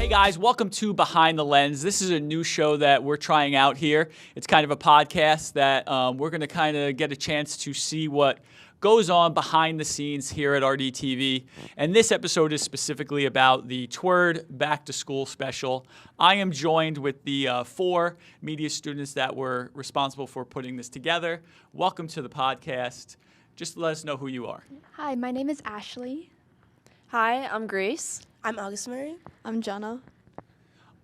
Hey guys, welcome to Behind the Lens. This is a new show that we're trying out here. It's kind of a podcast that we're going to kind of get a chance to see what goes on behind the scenes here at RDTV. And this episode is specifically about the TWIRD Back to School special. I am joined with the 4 media students that were responsible for putting this together. Welcome to the podcast. Just let us know who you are. Hi, my name is Ashley. Hi, I'm Grace. I'm Agusmery. I'm Jenna.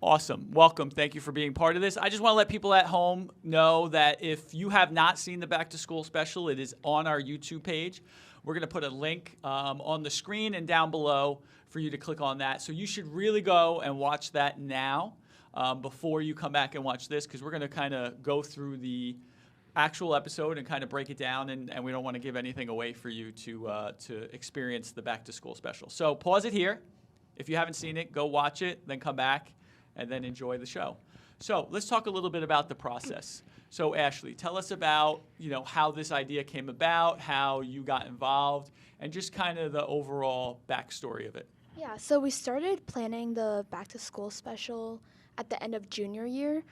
Awesome. Welcome. Thank you for being part of this. I just want to let people at home know that if you have not seen the Back to School special, it is on our YouTube page. We're going to put a link on the screen and down below for you to click on that. So you should really go and watch that now before you come back and watch this, because we're going to kind of go through the actual episode and kind of break it down, and we don't want to give anything away for you to experience the Back to School special. So pause it here. If you haven't seen it, go watch it, then come back and then enjoy the show. So let's talk a little bit about the process. So Ashley, tell us about how this idea came about, how you got involved, and just kind of the overall backstory of it. Yeah, so we started planning the Back to School special at the end of junior year.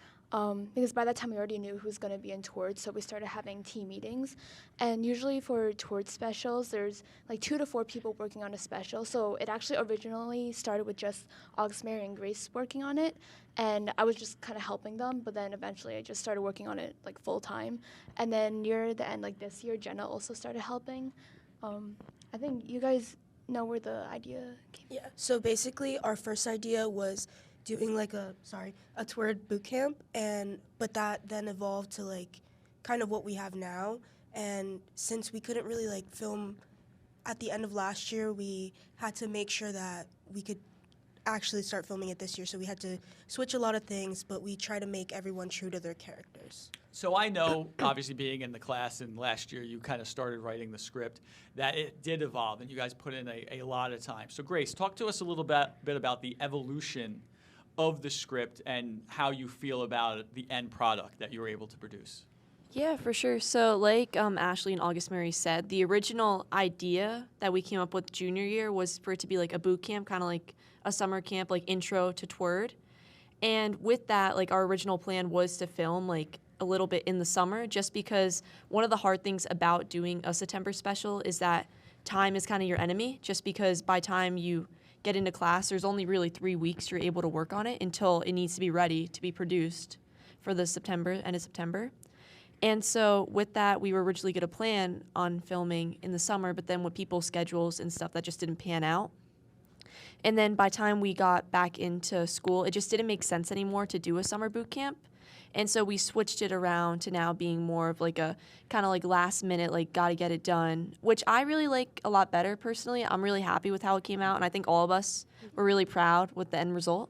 Because by that time we already knew who was going to be in TWIRD, so we started having team meetings. And usually for TWIRD specials, there's like 2 to 4 people working on a special. So it actually originally started with just Agusmery and Grace working on it, and I was just kind of helping them. But then eventually I just started working on it like full time. And then near the end, like this year, Jenna also started helping. I think you guys know where the idea came from. Yeah, so basically our first idea was doing like a TWIRD boot camp, but that then evolved to like kind of what we have now. And since we couldn't really like film at the end of last year, we had to make sure that we could actually start filming it this year. So we had to switch a lot of things, but we try to make everyone true to their characters. So I know, obviously being in the class, and last year you kind of started writing the script, that it did evolve and you guys put in a lot of time. So Grace, talk to us a little bit about the evolution of the script and how you feel about the end product that you were able to produce. Yeah, for sure. So like Ashley and Agusmery said, the original idea that we came up with junior year was for it to be like a boot camp, kind of like a summer camp, like intro to TWIRD. And with that, like our original plan was to film like a little bit in the summer, just because one of the hard things about doing a September special is that time is kind of your enemy, just because by time you get into class, there's only really 3 weeks you're able to work on it until it needs to be ready to be produced for the end of September. And so with that, we were originally going to plan on filming in the summer, but then with people's schedules and stuff, that just didn't pan out. And then by the time we got back into school, it just didn't make sense anymore to do a summer boot camp. And so we switched it around to now being more of like a kind of like last minute, like got to get it done, which I really like a lot better personally. I'm really happy with how it came out, and I think all of us were really proud with the end result.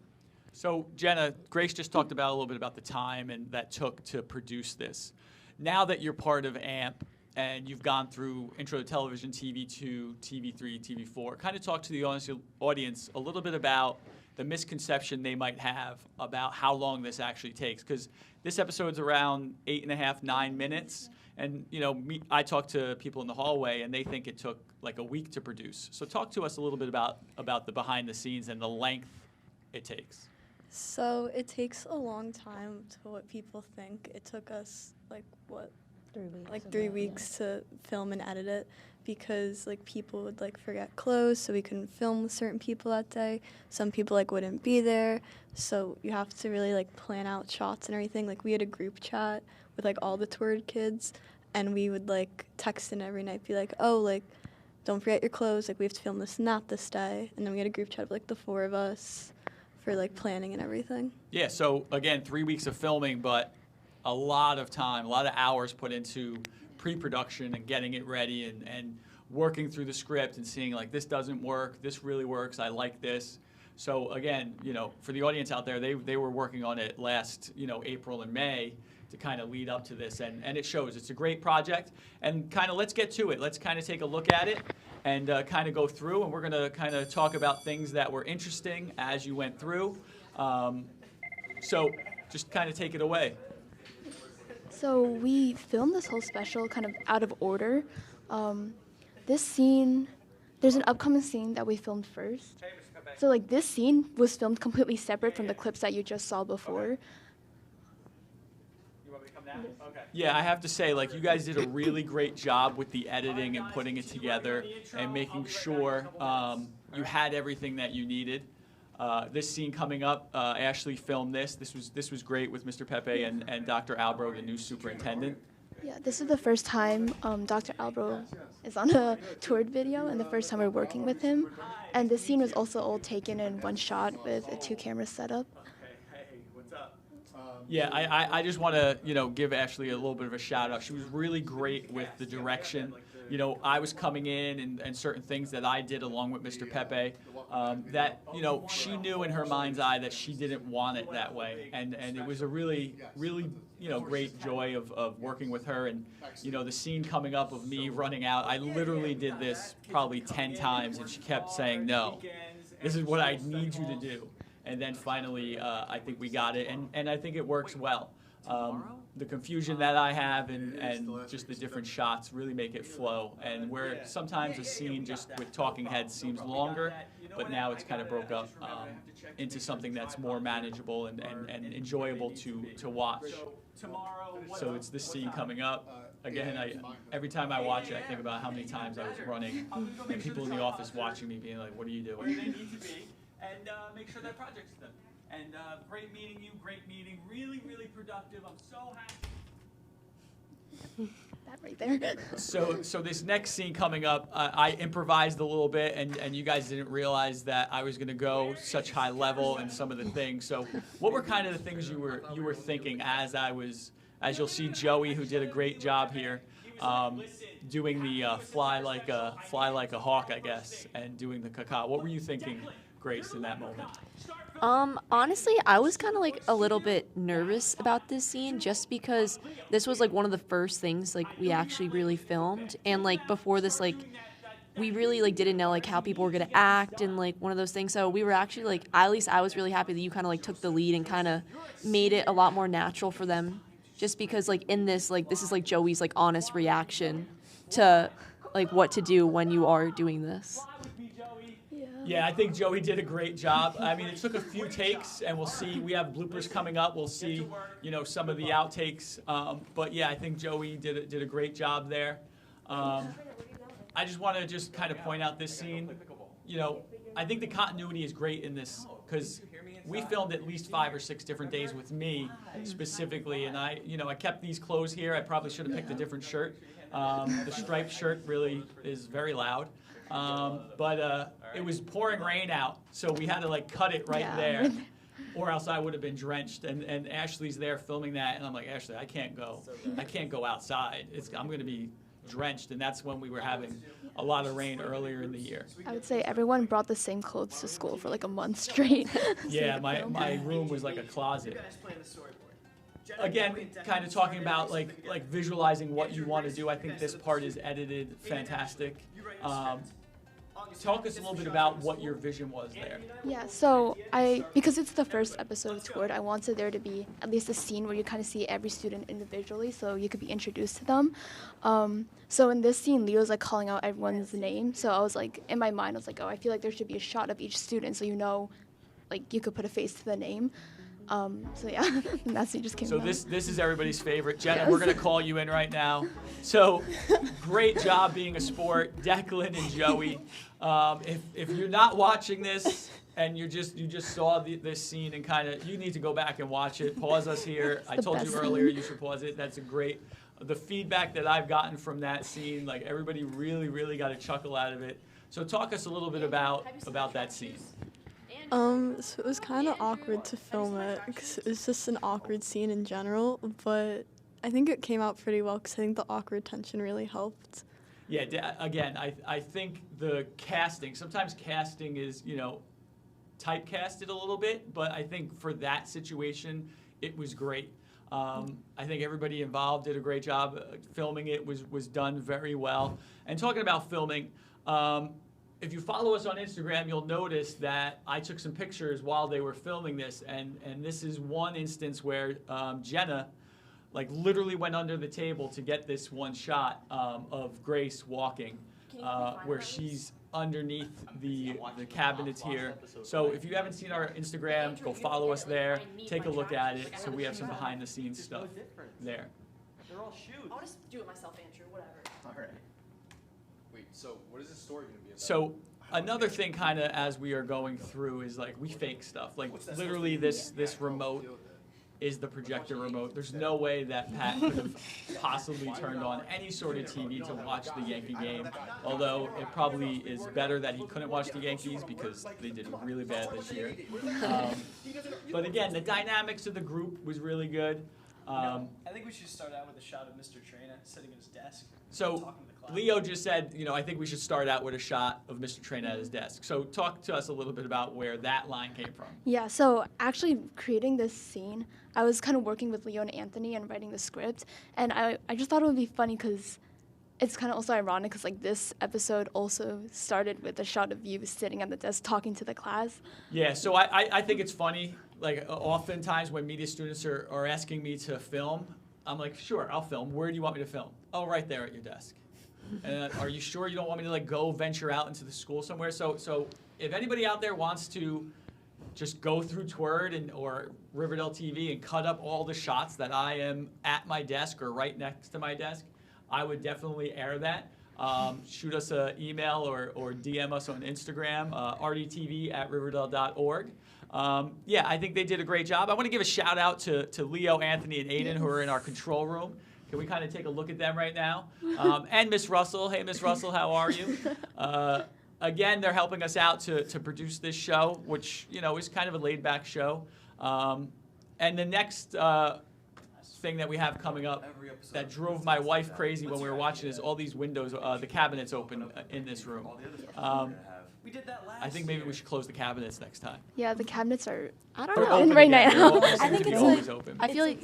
So Jenna, Grace just talked about a little bit about the time and that took to produce this. Now that you're part of AMP and you've gone through Intro to Television, TV2, TV3, TV4, kind of talk to the audience a little bit about the misconception they might have about how long this actually takes, because this episode's around 8.5, 9 minutes, and I talk to people in the hallway and they think it took like a week to produce. So talk to us a little bit about the behind the scenes and the length it takes. So it takes a long time to what people think. It took us 3 weeks to film and edit it, because like people would like forget clothes, so we couldn't film with certain people that day. Some people like wouldn't be there, so you have to really like plan out shots and everything. Like we had a group chat with like all the TWIRD kids, and we would like text in every night, be like, oh, like don't forget your clothes, like we have to film this and that this day. And then we had a group chat of like the 4 of us for like planning and everything. Yeah, so again, 3 weeks of filming, but a lot of time, a lot of hours put into pre-production and getting it ready and working through the script and seeing like this doesn't work, this really works, I like this. So again, for the audience out there, they were working on it last, April and May to kind of lead up to this, and it shows. It's a great project, and kind of let's get to it. Let's kind of take a look at it and kind of go through, and we're going to kind of talk about things that were interesting as you went through. So just kind of take it away. So we filmed this whole special kind of out of order. This scene, there's an upcoming scene that we filmed first. So like this scene was filmed completely separate from the clips that you just saw before. Yeah, I have to say, like, you guys did a really great job with the editing and putting it together and making sure you had everything that you needed. This scene coming up, Ashley filmed this. This was great with Mr. Pepe and Dr. Albro, the new superintendent. Yeah, this is the first time Dr. Albro is on a TWIRD video and the first time we're working with him. And this scene was also all taken in one shot with a 2-camera setup. Yeah, I just want to, give Ashley a little bit of a shout out. She was really great with the direction. I was coming in and certain things that I did along with Mr. Pepe that, she knew in her mind's eye that she didn't want it that way. And it was a really, really, great joy of working with her. And, the scene coming up of me running out, I literally did this probably 10 times and she kept saying, no, this is what I need you to do. And then finally, I think we got it, and I think it works well. The confusion that I have and just the different shots really make it flow. And where sometimes a scene just with talking heads seems longer, but now it's kind of broke up into something that's more manageable and enjoyable to watch. So it's this scene coming up. Again, every time I watch it, I think about how many times I was running, and people in the office watching me being like, what are you doing? And make sure that project's done. And great meeting you, great meeting, really, really productive. I'm so happy. That right there. So this next scene coming up, I improvised a little bit, and you guys didn't realize that I was going to go such high level in some of the things. So what were kind of the things you were thinking as you'll see Joey, who did a great job here, doing the fly like a hawk, I guess, and doing the caca. What were you thinking, Grace, in that moment? Honestly, I was kind of like a little bit nervous about this scene just because this was like one of the first things like we actually really filmed, and like before this, like we really like didn't know like how people were gonna act and like one of those things. So we were actually like, at least I was really happy that you kind of like took the lead and kind of made it a lot more natural for them, just because like in this, like this is like Joey's like honest reaction to like what to do when you are doing this. Yeah, I think Joey did a great job. I mean, it took a few takes, and we'll see. We have bloopers coming up. We'll see, some of the outtakes. But yeah, I think Joey did a great job there. I just want to just kind of point out this scene. I think the continuity is great in this because we filmed at least 5 or 6 different days with me specifically, and I kept these clothes here. I probably should have picked a different shirt. The striped shirt really is very loud. But it was pouring rain out, so we had to like cut it right there, or else I would have been drenched. And Ashley's there filming that, and I'm like, Ashley, I can't go outside. I'm going to be drenched, and that's when we were having a lot of rain earlier in the year. I would say everyone brought the same clothes to school for like a month straight. Yeah, my room was like a closet. Again, kind of talking about like visualizing what you want to do. I think this part is edited fantastic. Talk us a little bit about what your vision was there. Yeah, so because it's the first episode of TWIRD, I wanted there to be at least a scene where you kind of see every student individually, so you could be introduced to them. So in this scene, Leo's like calling out everyone's name. So I was like, in my mind, I was like, oh, I feel like there should be a shot of each student, so like you could put a face to the name. So yeah, and that scene just came out. So this is everybody's favorite. Jenna, we're going to call you in right now. So great job being a sport, Declan and Joey. If you're not watching this and you just saw this scene and kind of, you need to go back and watch it. Pause us here. I told you earlier you should pause it. That's the feedback that I've gotten from that scene, like everybody really, really got a chuckle out of it. So talk us a little bit about that scene. So it was kind of awkward to film it because it was just an awkward scene in general, but I think it came out pretty well because I think the awkward tension really helped. Yeah, again, I think the casting, sometimes casting is, typecasted a little bit, but I think for that situation, it was great. I think everybody involved did a great job. Filming it was done very well. And talking about filming, if you follow us on Instagram, you'll notice that I took some pictures while they were filming this, and this is one instance where Jenna literally went under the table to get this one shot of Grace walking, where she's underneath the cabinets here. So if you haven't seen our Instagram, go follow us there. Take a look at it. So we have some behind the scenes stuff there. They're all shoes. I'll just do it myself, Andrew. Whatever. All right. Wait, so what is this story going to be about? So another thing kind of as we are going through is like we fake stuff. Like literally this remote is the projector remote. There's no way that Pat could have possibly turned on any sort of TV to watch the Yankee game, although it probably is better that he couldn't watch the Yankees because they did really bad this year. But again, the dynamics of the group was really good. I think we should start out with a shot of Mr. Traina sitting at his desk. So talking to the class. Leo just said, I think we should start out with a shot of Mr. Traina at his desk. So talk to us a little bit about where that line came from. Yeah, so actually creating this scene, I was kind of working with Leo and Anthony and writing the script, and I just thought it would be funny because it's kind of also ironic because like this episode also started with a shot of you sitting at the desk talking to the class. Yeah, so I think it's funny. Like oftentimes when media students are asking me to film, I'm like, sure, I'll film. Where do you want me to film? Oh, right there at your desk. And are you sure you don't want me to like go venture out into the school somewhere? So if anybody out there wants to just go through TWIRD or Riverdale TV and cut up all the shots that I am at my desk or right next to my desk, I would definitely air that. Shoot us an email or DM us on Instagram, rdtv@riverdale.org. Yeah, I think they did a great job. I want to give a shout out to Leo, Anthony, and Aiden who are in our control room. Can we kind of take a look at them right now? And Miss Russell. Hey, Miss Russell, how are you? Again, they're helping us out to produce this show, which, is kind of a laid-back show. And the next thing that we have coming up that drove my wife crazy when we were watching is all these windows, the cabinets open in this room. We did that last I think maybe we should close the cabinets next time. Yeah, the cabinets are I don't Or know. open right again. now. They I seem think to be it's always like- open. I feel like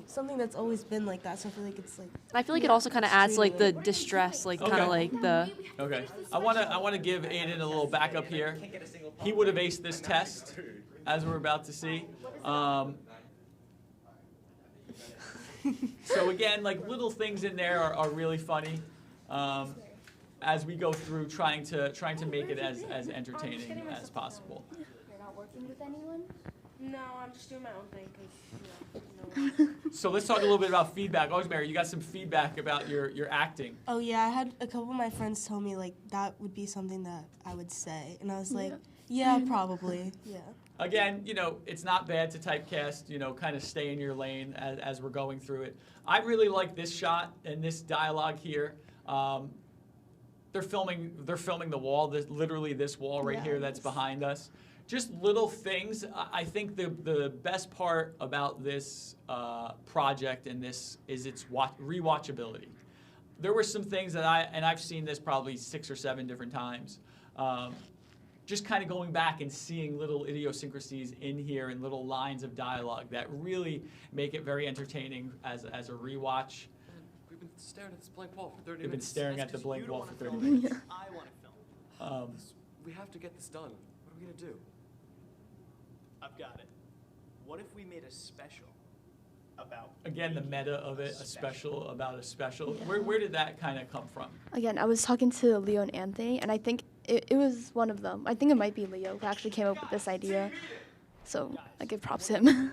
something that's always been like that. So I feel like it's like. I feel like it also kind of adds like the distress, like kind Okay. of like the. Okay, I wanna give Aiden a little backup here. He would have aced this test, as we're about to see. So again, like little things in there are really funny. As we go through trying to make it as entertaining as possible. You're not working with anyone? No, I'm just doing my own thing because, So let's talk a little bit about feedback. Agusmery, you got some feedback about your acting. Oh yeah, I had a couple of my friends tell me like that would be something that I would say, and I was like, yeah, probably, yeah. Again, it's not bad to typecast, kind of stay in your lane as we're going through it. I really like this shot and this dialogue here. They're filming the wall, literally this wall right here that's behind us. Just little things. I think the best part about this project and this is its rewatchability. There were some things that I've seen this probably 6 or 7 different times. Just kind of going back and seeing little idiosyncrasies in here and little lines of dialogue that really make it very entertaining as a rewatch. We've been staring at this blank wall for 30 We've been minutes. staring at the That's 'cause blank you don't wall wanna for 30 film. minutes. I want to film. We have to get this done. What are we going to do? I've got it. What if we made a special about Again, the meta of it, a special about a special. Where did that kind of come from? Again, I was talking to Leo and Anthony, and I think it was one of them. I think it might be Leo who actually came up with this idea. So I give props to him.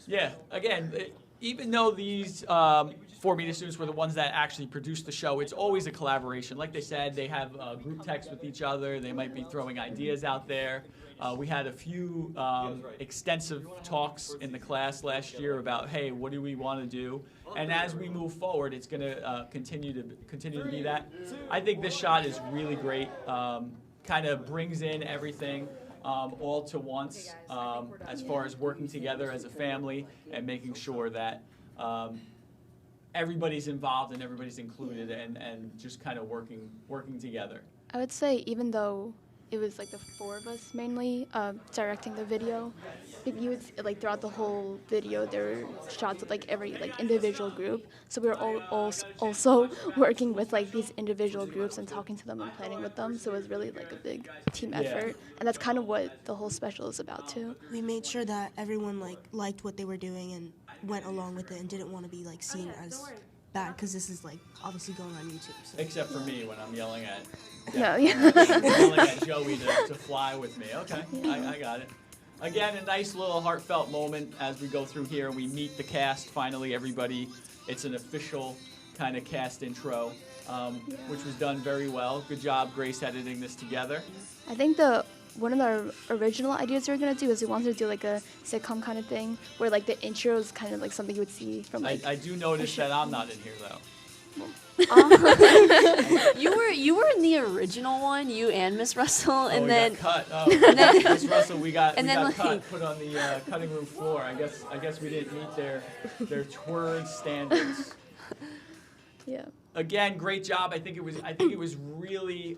Yeah, again, even though these 4 media students were the ones that actually produced the show, it's always a collaboration. Like they said, they have group text with each other. They might be throwing ideas out there. We had a few extensive talks in the class last year about, hey, what do we want to do? And as we move forward, it's going to continue to be that. I think this shot is really great. Kind of brings in everything all to once as far as working together as a family and making sure that everybody's involved and everybody's included and just kind of working together. I would say even though it was like the 4 of us mainly directing the video, if you would like throughout the whole video there were shots of like every like individual group, so we were all also working with like these individual groups and talking to them and planning with them, so it was really like a big team effort, and that's kind of what the whole special is about too. We made sure that everyone liked what they were doing and went along with it and didn't want to be seen as bad because this is like obviously going on YouTube. So. Except for me when I'm yelling at No, yelling at Joey to fly with me. Okay, I got it. Again, a nice little heartfelt moment as we go through here and we meet the cast. Finally, everybody. It's an official kind of cast intro, which was done very well. Good job, Grace, editing this together. I think one of the original ideas we were gonna do is we wanted to do like a sitcom kind of thing where like the intro is kind of like something you would see from like. I do notice that I'm not in here though. You were in the original one, you and Miss Russell, and then got cut. Oh, and then- Miss Russell, we got like- cut, put on the cutting room floor. I guess we didn't meet their TWIRD standards. Yeah. Again, great job. I think it was really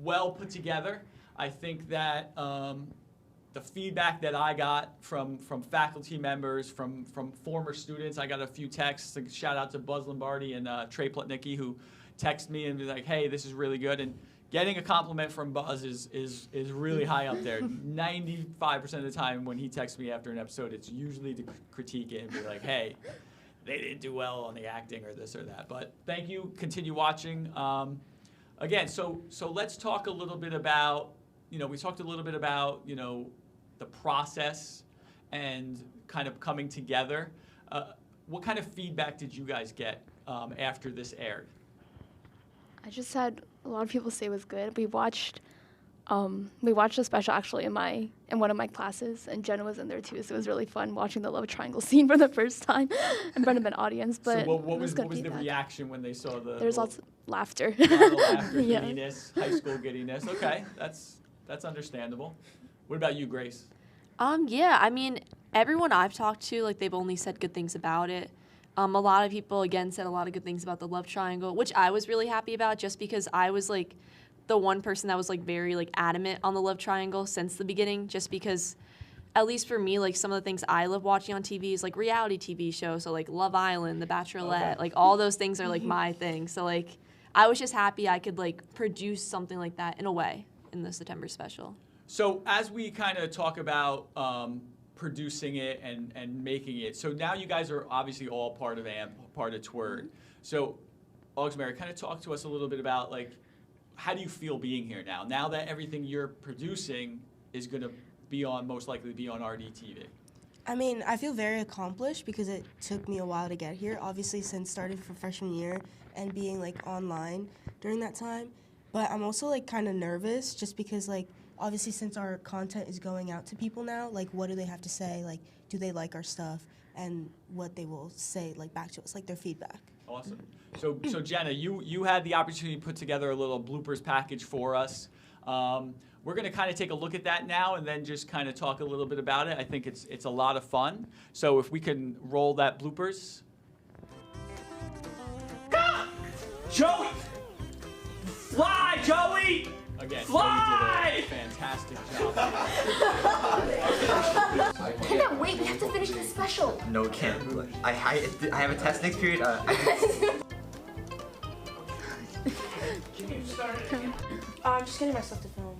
well put together. I think that the feedback that I got from faculty members, from former students, I got a few texts. Like, shout out to Buzz Lombardi and Trey Plotnicki who text me and be like, "Hey, this is really good." And getting a compliment from Buzz is really high up there. 95% of the time when he texts me after an episode, it's usually to critique it and be like, "Hey, they didn't do well on the acting or this or that." But thank you. Continue watching. Again, so let's talk a little bit about, we talked a little bit about, the process and kind of coming together. What kind of feedback did you guys get after this aired? I just had a lot of people say it was good. We watched the special actually in one of my classes, and Jenna was in there too, so it was really fun watching the love triangle scene for the first time in front of an audience. But so what was the feedback. reaction when they saw the? There's lots of laughter. A lot of laughter, Yeah. giddiness, high school giddiness. Okay, that's understandable. What about you, Grace? Yeah, I mean, everyone I've talked to, like, they've only said good things about it. A lot of people, again, said a lot of good things about the love triangle, which I was really happy about just because I was, like, the one person that was, like, very, like, adamant on the love triangle since the beginning, just because, at least for me, like, some of the things I love watching on TV is, like, reality TV shows, so, like, Love Island, The Bachelorette, Okay. like, all those things are, like, my thing. So, like, I was just happy I could, like, produce something like that in a way in the September special. So as we kind of talk about producing it and making it, so now you guys are obviously all part of AMP, part of TWIRD. So, Agusmery, kind of talk to us a little bit about, like, how do you feel being here now? Now that everything you're producing is going to most likely be on RDTV. I mean, I feel very accomplished because it took me a while to get here, obviously since starting for freshman year and being, like, online during that time. But I'm also, like, kind of nervous just because, like, obviously since our content is going out to people now, like, what do they have to say? Like, do they like our stuff? And what they will say, like, back to us, like, their feedback. Awesome. So Jenna, you had the opportunity to put together a little bloopers package for us. We're going to kind of take a look at that now and then just kind of talk a little bit about it. I think it's a lot of fun. So if we can roll that bloopers. Joey! Fly, Joey! Again, Joey did a fantastic job. I cannot wait. We have to finish this special. No, we can't. I have a test next period. I'm just getting my stuff to film.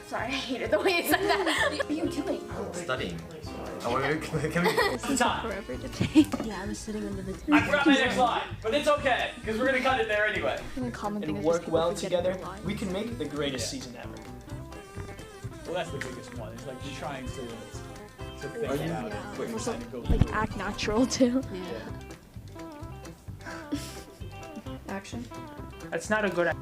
Sorry, I hated the way it said that. What are you doing? Studying. Can we? Time. Yeah, I was sitting under the table. I forgot my next line, but it's okay, because we're going to cut it there anyway. The common thing And is work just people well forgetting together, their lines. we can make the greatest season ever. Well, that's the biggest one. It's like you're trying to think about it. Yeah. But you're Also, trying to go like through it. act natural too. Action. That's not a good idea.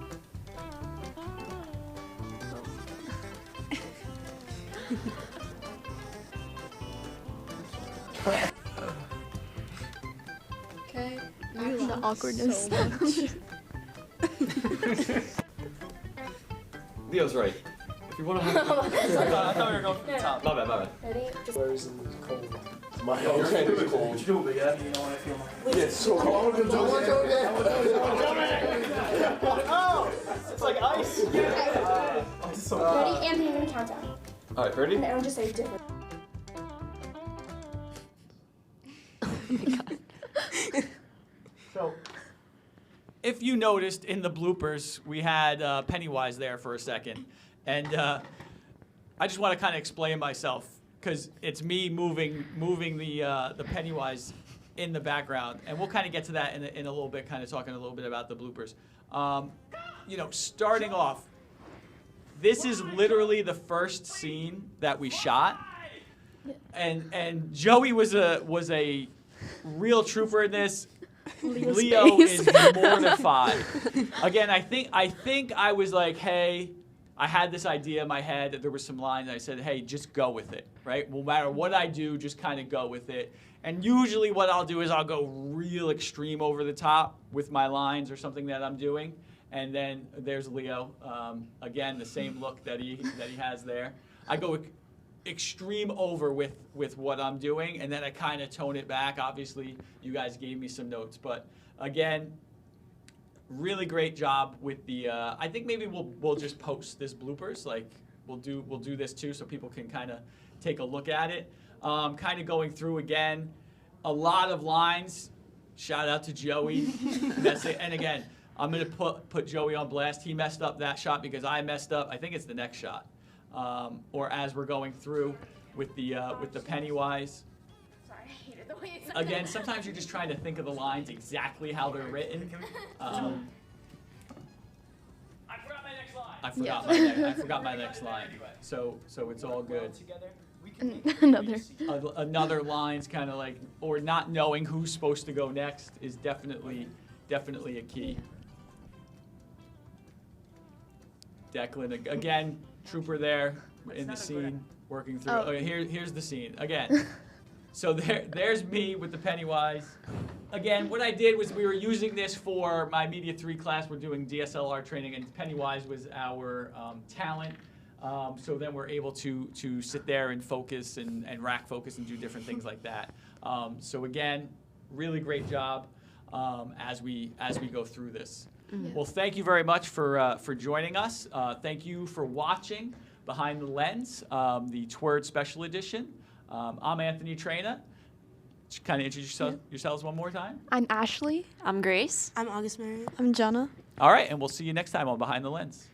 Okay. The awkwardness. Leo's right. If you want to have... I thought we were going from the top. My bad. Ready? Just Where's in the cold? My head is cold. What you doing, big guy? You know what I feel like. Yeah, it's so cold. Oh! It's like ice! ready, and you're gonna count down. Alright, ready? And everyone just say different. So, if you noticed in the bloopers, we had Pennywise there for a second. And I just want to kind of explain myself, because it's me moving the Pennywise in the background, and we'll kind of get to that in a little bit, kind of talking a little bit about the bloopers. You know, starting off, this is literally the first scene that we shot, and Joey was a real trooper in this. Leo is mortified. Again, I think I was like, hey, I had this idea in my head. There were some lines. I said, hey, just go with it, right? No matter what I do, just kind of go with it. And usually what I'll do is I'll go real extreme over the top with my lines or something that I'm doing. And then there's Leo. Again, the same look that he has there. I go extreme over with what I'm doing, and then I kind of tone it back. Obviously, you guys gave me some notes, but again, really great job with the. I think maybe we'll just post this bloopers. Like we'll do this too, so people can kind of take a look at it. Kind of going through again, a lot of lines. Shout out to Joey. And again, I'm gonna put Joey on blast. He messed up that shot because I messed up. I think it's the next shot. Or as we're going through with the Pennywise. Sorry, I hated the way you said Again, sometimes you're just trying to think of the lines exactly how they're written. I forgot my next line. I forgot my next line. So it's all good. Another line's kind of like, or not knowing who's supposed to go next is definitely a key. Declan again. Trooper there in the scene, working through. Oh. Okay, here's the scene again. So there's me with the Pennywise. Again, what I did was we were using this for my Media 3 class. We're doing DSLR training, and Pennywise was our talent. So then we're able to sit there and focus and rack focus and do different things like that. So again, really great job as we go through this. Mm-hmm. Well, thank you very much for joining us. Thank you for watching Behind the Lens, the TWIRD Special Edition. I'm Anthony Traina. Just kind of introduce yourselves one more time. I'm Ashley. I'm Grace. I'm Agusmery. I'm Jenna. All right, and we'll see you next time on Behind the Lens.